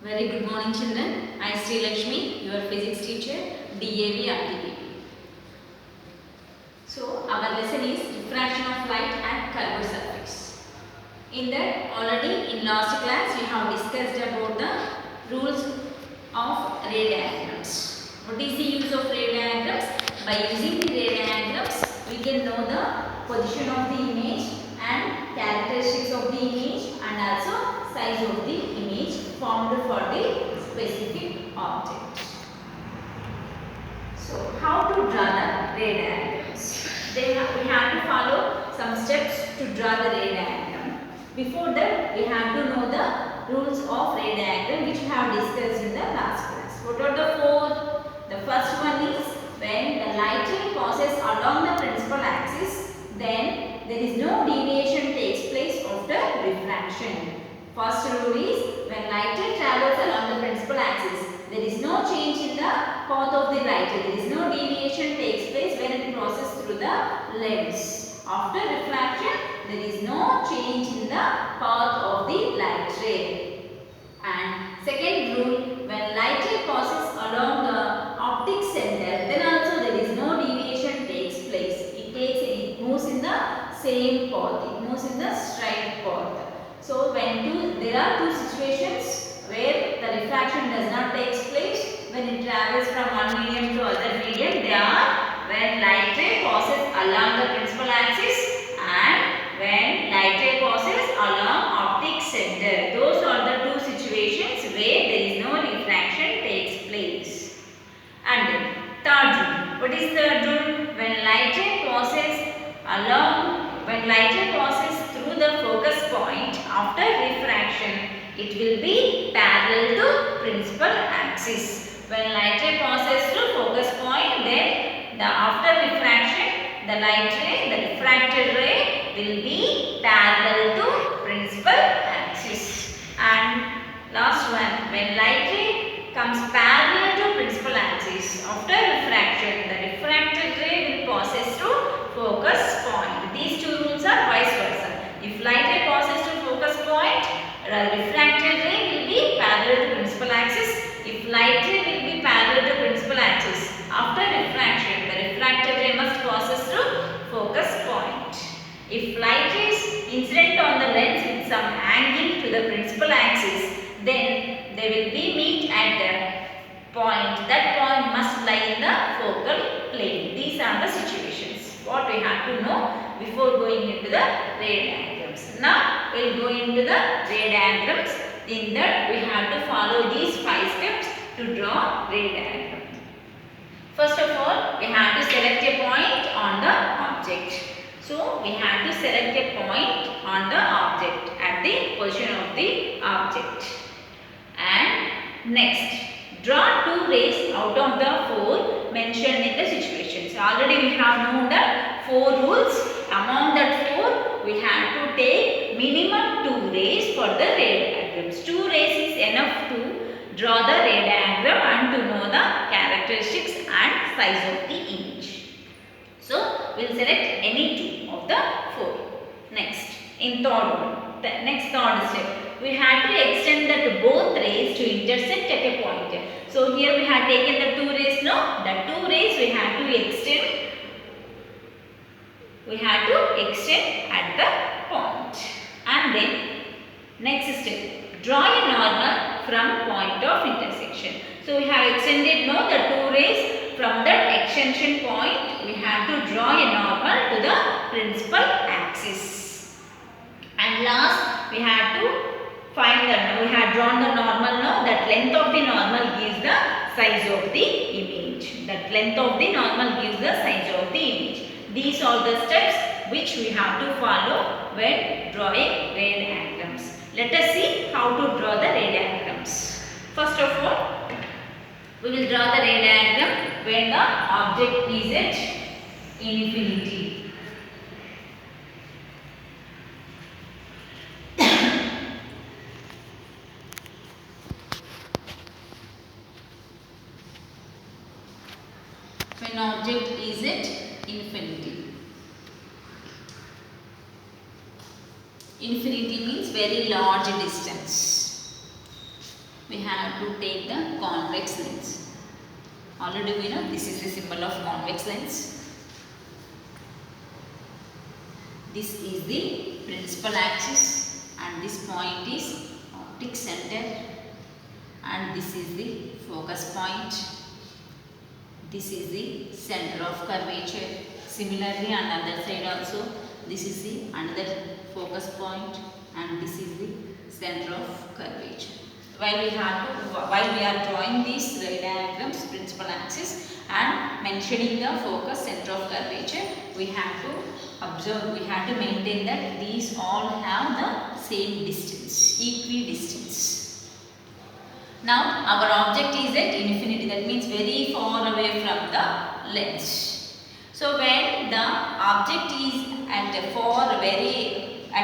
Very good morning children. I Sri Lakshmi, your physics teacher, DAV RTP. So our lesson is diffraction of light at curved surface. In that already in last class we have discussed about the rules of ray diagrams. What is the use of ray diagrams? By using the ray diagrams we can know the position of the image and characteristics of the image and also size of the image formed for the specific object. So how to draw the ray diagrams? We have to follow some steps to draw the ray diagram. Before that we have to know the rules of ray diagram which we have discussed in the last class. What are the four? The first one is when the light ray passes along the principal axis, then there is no deviation takes place after refraction. First rule is when light ray travels along the principal axis, there is no change in the path of the light ray. There is no deviation takes place when it passes through the lens. After refraction, there is no change in the path of the light ray. And second rule, when light ray passes along the optic center, then also there is no deviation takes place. It moves in the same path. It moves in the straight path. So there are two situations where the refraction does not take place when it travels from one medium to other medium. They are when light ray passes along the principal axis and when light ray passes along optic center. Those are the two situations where there is no refraction takes place. And then third rule. What is third rule? When light ray passes through the focus point after refraction, it will be parallel to principal axis. When light ray passes through focus point, then after refraction, the refracted ray will be parallel to principal axis. And last one, when light ray comes parallel to principal axis after refraction, the refracted ray will passes through focus point. These two rules are vice versa. If light ray passes through focus point, the refracted ray will be parallel to principal axis. If light ray will be parallel to principal axis, after refraction, the refracted ray must passes through focus point. If light ray is incident on the lens with some angle to the principal axis, then they will be meet at the point. That point must lie in the focal plane. These are the situations what we have to know before going into the ray diagrams. Now we will go into the ray diagrams. In that we have to follow these 5 steps to draw ray diagram. First of all, we have to select a point on the object. So we have to select a point on the object at the position of the object. And next, draw 2 rays out of the 4 mentioned in the situation. So already we have known the 4 rules. Among that 4, we have to take minimum 2 rays for the ray diagrams. 2 rays is enough to draw the ray diagram and to know the characteristics and size of the image. So we will select any 2 of the 4. Next, in third one, the next third step, we have to extend the both rays to intersect at a point. So here we have taken the 2 rays now. The 2 rays we have to extend. We have to extend at the point. And then next step, draw a normal from point of intersection. So we have extended now the 2 rays from that extension point. We have to draw a normal to the principal axis. And last we have to find we have drawn the normal now. That length of the normal gives the size of the image. That length of the normal gives the size of the image. These are the steps which we have to follow when drawing ray diagrams. Let us see how to draw the ray diagrams. First of all, we will draw the ray diagram when the object is at infinity. When object is at infinity. Infinity means very large distance. We have to take the convex lens. Already we know this is the symbol of convex lens. This is the principal axis and this point is optic center, and this is the focus point. This is the center of curvature. Similarly on the other side also, this is the another focus point and this is the center of curvature. While we are drawing these ray diagrams, principal axis and mentioning the focus, center of curvature, we have to observe, we have to maintain that these all have the same distance, equidistance. Now our object is at infinity, that means very far away from the lens. So when the object is at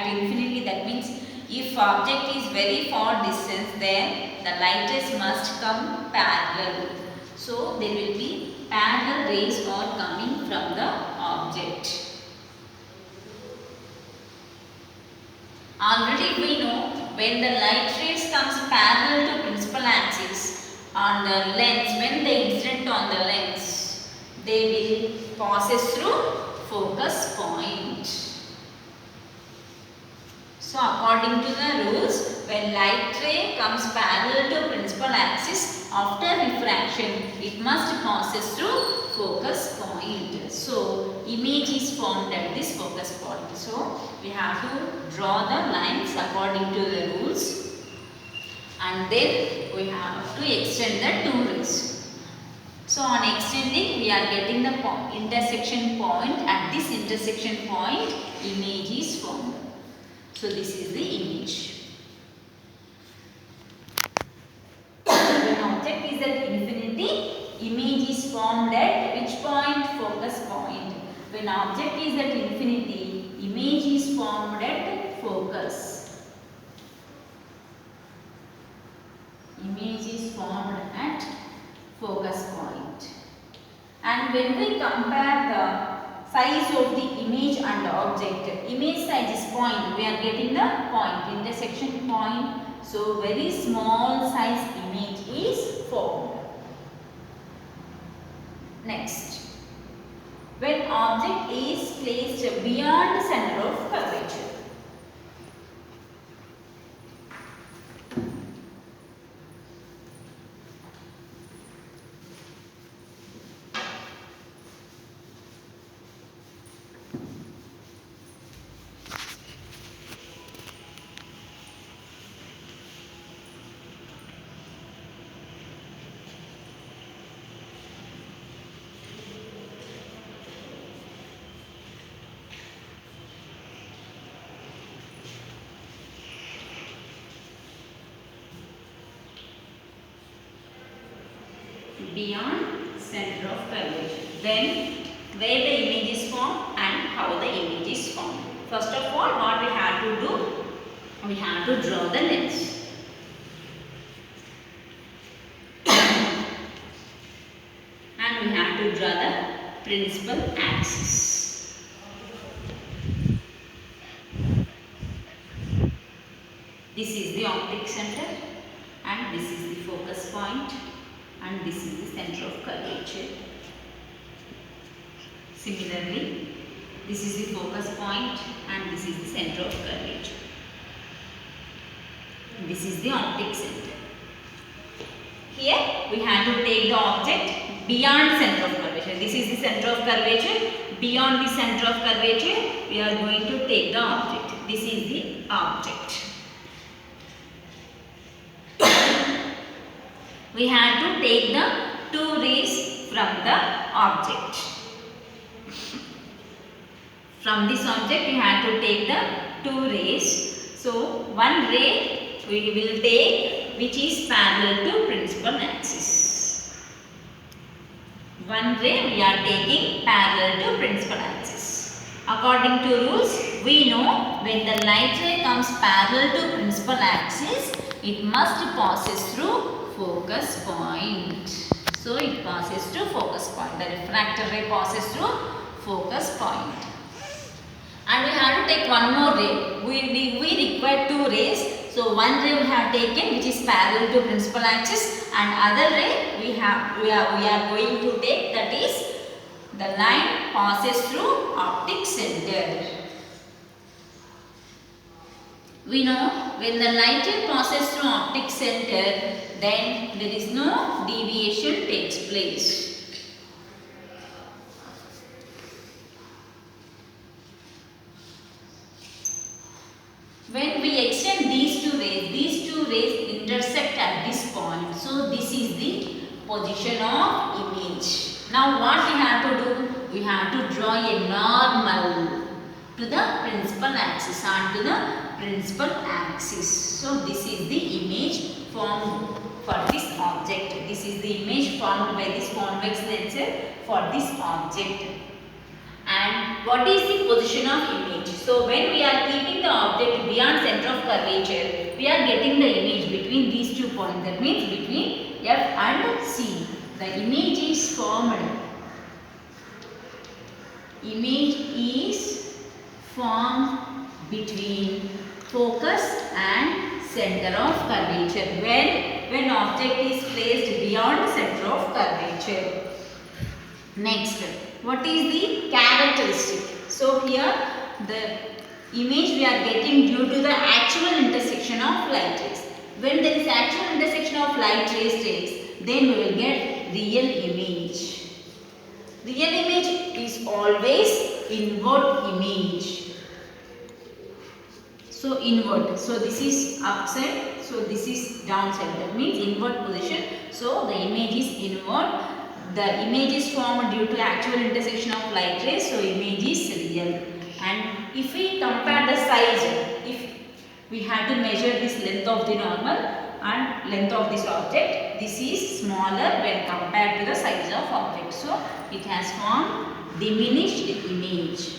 infinity, that means if object is very far distance, then the light rays must come parallel. So there will be parallel rays are coming from the object. Already we know when the light rays comes parallel to principal axis on the lens, when they incident on the lens, they will passes through focus point. So according to the rules, when light ray comes parallel to principal axis, after refraction, it must passes through focus point. So image is formed at this focus point. So we have to draw the lines according to the rules, and then we have to extend the two rays. So on extending, we are getting the intersection point. At this intersection point, image is formed. So this is the image. When object is at infinity, image is formed at which point? Focus point. When object is at infinity, image is formed at focus. Image is formed at focus point. And when we compare the size of the image and the object, image size is point, we are getting the point, intersection point. So very small size image is formed. Next, when object is placed beyond the center of curvature. Beyond center of curvature. Then where the image is formed and how the image is formed. First of all, what we have to do? We have to draw the lens. And we have to draw the principal axis. This is the optic center and this is the focus point. And this is the center of curvature. Similarly, this is the focus point and this is the center of curvature. This is the optic center. Here we have to take the object beyond center of curvature. This is the center of curvature. Beyond the center of curvature, we are going to take the object. This is the object. We have to take the two rays from the object. From this object, we have to take the two rays. So, one ray we will take which is parallel to principal axis. One ray we are taking parallel to principal axis. According to rules, we know when the light ray comes parallel to principal axis, it must passes through focus point. So it passes to focus point. The refractor ray passes through focus point. And we have to take one more ray. We require two rays. So one ray we have taken which is parallel to principal axis, and other ray we are going to take, that is the line passes through optic center. We know when the light ray passes through optic center, then there is no deviation takes place. When we extend these two rays intersect at this point. So this is the position of image. Now what we have to do? We have to draw a normal to the principal axis, onto the principal axis. So this is the image formed for this object. This is the image formed by this convex lens for this object. And what is the position of image? So when we are keeping the object beyond center of curvature, we are getting the image between these 2 points. That means between F and C. The image is formed. Image is formed between focus and center of curvature when object is placed beyond center of curvature. Next, what is the characteristic? So here the image we are getting due to the actual intersection of light rays. When there is actual intersection of light rays, then we will get real image. Real image is always inward image. So inward. So this is upside. So this is downside. That means inward position. So the image is inward. The image is formed due to actual intersection of light rays. So image is real. And if we compare the size, if we had to measure this length of the normal and length of this object, this is smaller when compared to the size of object. So it has formed diminished image.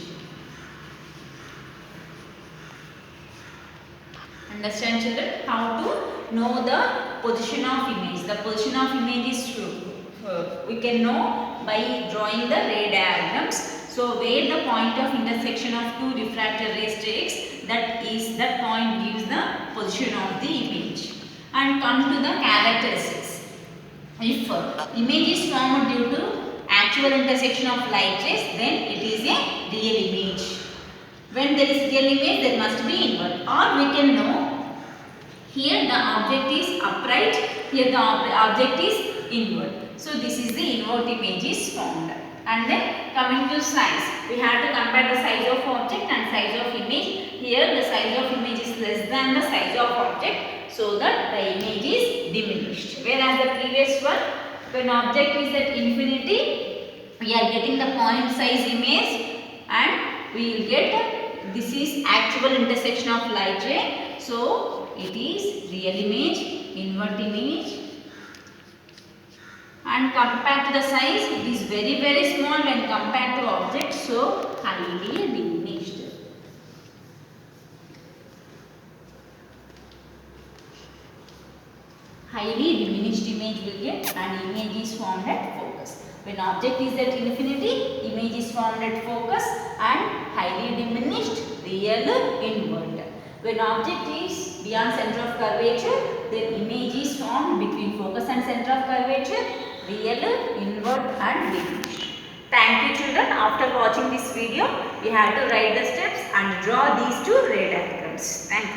Understand, children, how to know the position of image? The position of image is true. We can know by drawing the ray diagrams. So where the point of intersection of 2 refractor rays takes, that point gives the position of the image. And come to the characteristics. If image is formed due to actual intersection of light rays, then it is a real image. When there is real image, there must be inward. Or we can know here the object is upright, here the object is inward. So this is the inward image is formed. And then coming to size, we have to compare the size of object and size of image. Here the size of image is less than the size of object, so that the image is diminished. Whereas the previous one, when object is at infinity, we are getting the point size image, and we will get this is actual intersection of light ray. So it is real image, inward image. And compared to the size, it is very small when compared to object, so highly diminished. Highly diminished image will get, and image is formed at focus. When object is at infinity, image is formed at focus, and highly diminished, real inward. When object is beyond center of curvature, the image is formed between focus and center of curvature, real, inward and diminished. Thank you, children. After watching this video, you have to write the steps and draw these 2 ray diagrams. Thank you.